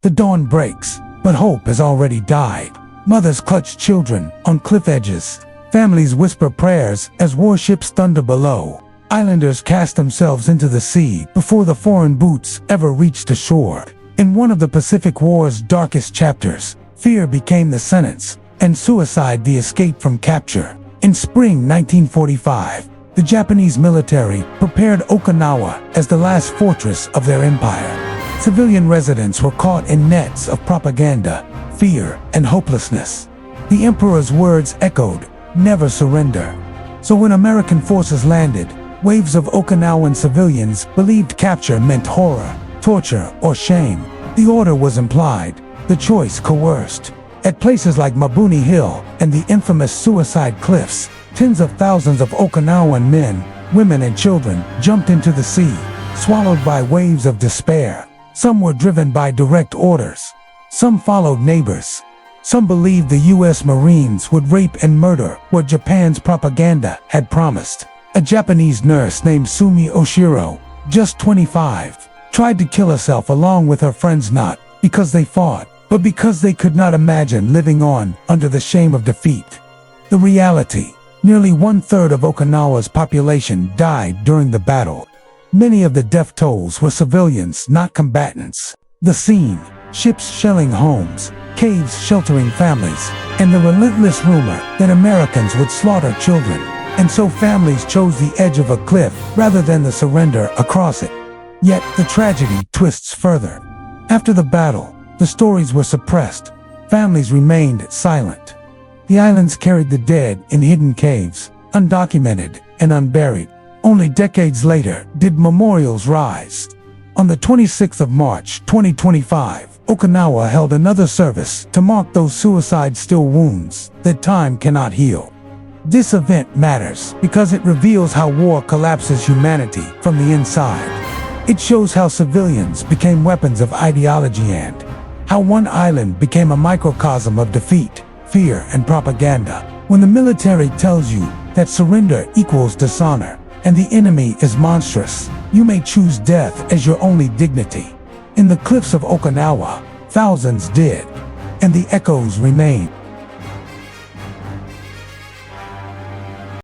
The dawn breaks, but hope has already died. Mothers clutch children on cliff edges. Families whisper prayers as warships thunder below. Islanders cast themselves into the sea before the foreign boots ever reached the shore. In one of the Pacific War's darkest chapters, fear became the sentence, and suicide the escape from capture. In spring 1945, the Japanese military prepared Okinawa as the last fortress of their empire. Civilian residents were caught in nets of propaganda, fear, and hopelessness. The emperor's words echoed, "Never surrender." So when American forces landed, waves of Okinawan civilians believed capture meant horror, torture, or shame. The order was implied, the choice coerced. At places like Mabuni Hill and the infamous Suicide Cliffs, tens of thousands of Okinawan men, women, and children jumped into the sea, swallowed by waves of despair. Some were driven by direct orders. Some followed neighbors. Some believed the U.S. Marines would rape and murder what Japan's propaganda had promised. A Japanese nurse named Sumi Oshiro, just 25, tried to kill herself along with her friends, not because they fought, but because they could not imagine living on under the shame of defeat. The reality: nearly 1/3 of Okinawa's population died during the battle. Many of the death tolls were civilians, not combatants. The scene: ships shelling homes, caves sheltering families, and the relentless rumor that Americans would slaughter children. And so families chose the edge of a cliff rather than the surrender across it. Yet the tragedy twists further. After the battle, the stories were suppressed. Families remained silent. The islands carried the dead in hidden caves, undocumented and unburied. Only decades later did memorials rise. On the 26th of March, 2025, Okinawa held another service to mark those suicide-still wounds that time cannot heal. This event matters because it reveals how war collapses humanity from the inside. It shows how civilians became weapons of ideology and how one island became a microcosm of defeat, fear, and propaganda. When the military tells you that surrender equals dishonor and the enemy is monstrous, you may choose death as your only dignity. In the cliffs of Okinawa, thousands did, and the echoes remain.